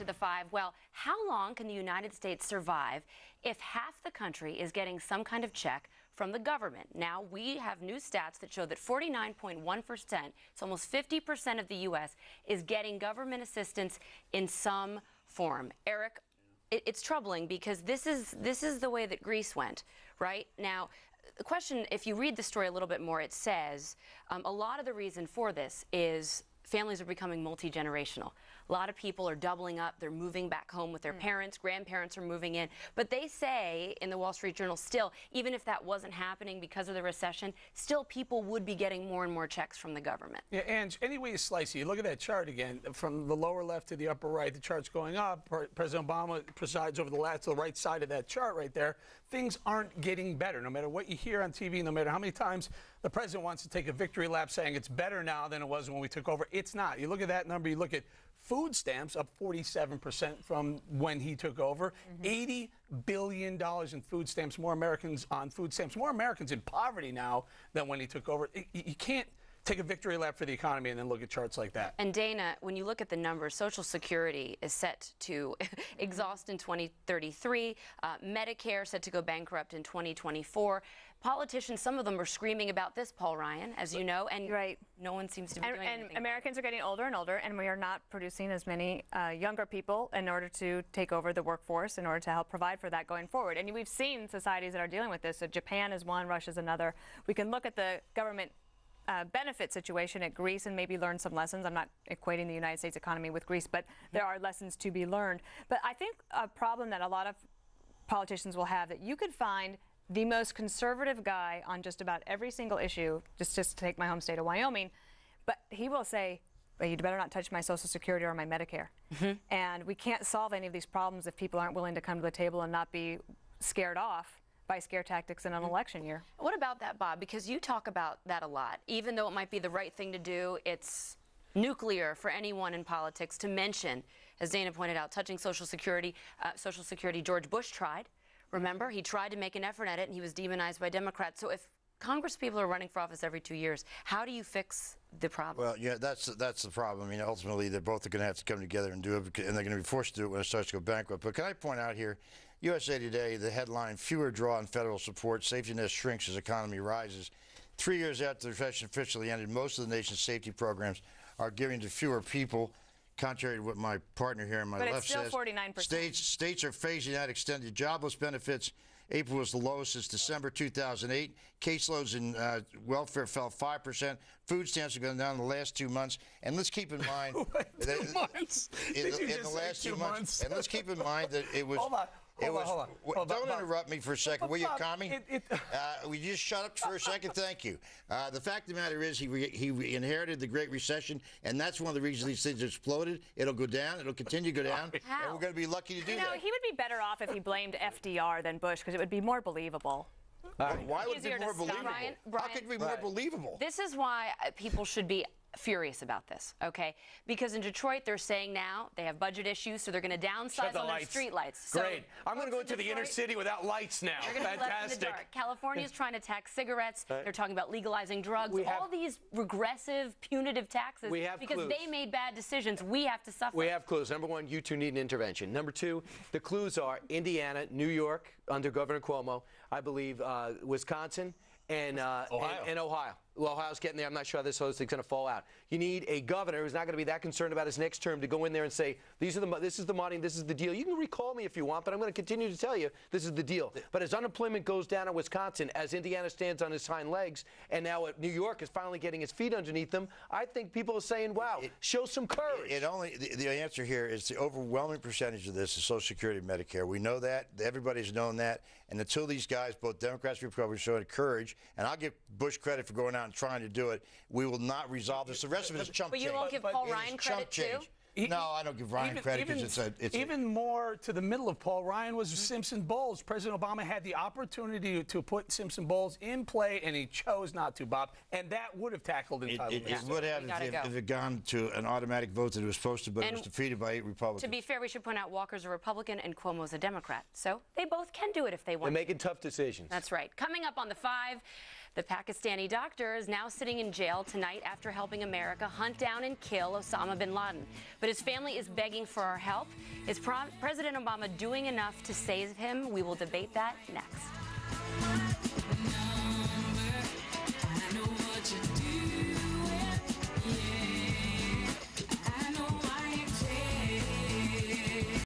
the 5. Well, how long can the United States survive if half the country is getting some kind of check from the government? Now, we have new stats that show that 49.1%, it's almost 50% of the U.S., is getting government assistance in some form. Eric, it's troubling because this is the way that Greece went, right? Now, the question, if you read the story a little bit more, it says a lot of the reason for this is families are becoming multi-generational. A lot of people are doubling up. They're moving back home with their parents. Grandparents are moving in. But they say in the Wall Street Journal still, even if that wasn't happening because of the recession, still people would be getting more and more checks from the government. Yeah, and any way you slice it, you look at that chart again, from the lower left to the upper right, the chart's going up. President Obama presides over the left to the right side of that chart right there. Things aren't getting better. No matter what you hear on TV, no matter how many times the president wants to take a victory lap saying it's better now than it was when we took over, it's not. You look at that number, you look at food stamps up 47% from when he took over. $80 billion in food stamps, more Americans on food stamps, more Americans in poverty now than when he took over. You can't take a victory lap for the economy and then look at charts like that. And Dana, when you look at the numbers, Social Security is set to exhaust in 2033. Medicare set to go bankrupt in 2024. Politicians, some of them are screaming about this, Paul Ryan, as you know, and no one seems to be doing anything. And Americans are getting older and older, and we are not producing as many younger people in order to take over the workforce, in order to help provide for that going forward. And we've seen societies that are dealing with this. So Japan is one, Russia is another. We can look at the government benefit situation at Greece and maybe learn some lessons. I'm not equating the United States economy with Greece, but there are lessons to be learned. But I think a problem that a lot of politicians will have, that you could find the most conservative guy on just about every single issue, just to take my home state of Wyoming, but he will say, well, you better not touch my Social Security or my Medicare. And we can't solve any of these problems if people aren't willing to come to the table and not be scared off by scare tactics in an election year. What about that, Bob? Because you talk about that a lot. Even though it might be the right thing to do, it's nuclear for anyone in politics to mention, as Dana pointed out, touching Social Security. George Bush tried. Remember, he tried to make an effort at it, and he was demonized by Democrats. So if Congress people are running for office every 2 years, how do you fix the problem? Well, yeah, that's the problem. I mean, ultimately, they're both going to have to come together and do it, and they're going to be forced to do it when it starts to go bankrupt. But can I point out here, USA Today, the headline, fewer draw on federal support, safety net shrinks as economy rises. 3 years after the recession officially ended, most of the nation's safety programs are giving to fewer people. Contrary to what my partner here on my left says, but it's still 49%. States are phasing out extended jobless benefits. April was the lowest since December 2008. Caseloads in welfare fell 5%. Food stamps have gone down in the last 2 months. And let's keep in mind in the last 2 months. And let's keep in mind that it was. Hold on. Don't interrupt me for a second, will you, Commie? Will you just shut up for a second? Thank you. The fact of the matter is he inherited the Great Recession, and that's one of the reasons these things exploded. It'll go down. It'll continue to go down. How? And we're going to be lucky to do that. He would be better off if he blamed FDR than Bush, because it would be more believable. Why would it be more believable? Brian, how could it be more believable? This is why people should be furious about this, okay? Because in Detroit, they're saying now they have budget issues, so they're going to downsize on their street lights. Great. I'm going to go into the inner city without lights now. They're going to be left in the dark. California's trying to tax cigarettes. They're talking about legalizing drugs. All these regressive, punitive taxes. Because they made bad decisions. We have to suffer. We have clues. Number one, you two need an intervention. Number two, the clues are Indiana, New York, under Governor Cuomo, I believe Wisconsin, and Ohio. Well, Ohio's getting there. I'm not sure how this whole thing's going to fall out. You need a governor who's not going to be that concerned about his next term to go in there and say, this is the money, this is the deal. You can recall me if you want, but I'm going to continue to tell you this is the deal. But as unemployment goes down in Wisconsin, as Indiana stands on its hind legs, and now New York is finally getting its feet underneath them, I think people are saying, wow, show some courage. The answer here is the overwhelming percentage of this is Social Security and Medicare. We know that. Everybody's known that. And until these guys, both Democrats and Republicans, show courage, and I'll give Bush credit for going out and trying to do it, we will not resolve this. The rest of it is chump change. But you won't give Paul Ryan credit, too? No, I don't give Ryan credit because it's even more to the middle of Paul Ryan was Simpson Bowles. President Obama had the opportunity to put Simpson Bowles in play, and he chose not to, Bob. And that would have tackled entitlement. It would have if it had gone to an automatic vote that it was supposed to, but it was defeated by 8 Republicans. To be fair, we should point out Walker's a Republican and Cuomo's a Democrat. So they both can do it if they want. They're making tough decisions. That's right. Coming up on The 5, The Pakistani doctor is now sitting in jail tonight after helping America hunt down and kill Osama bin Laden. But his family is begging for our help. Is President Obama doing enough to save him? We will debate that next.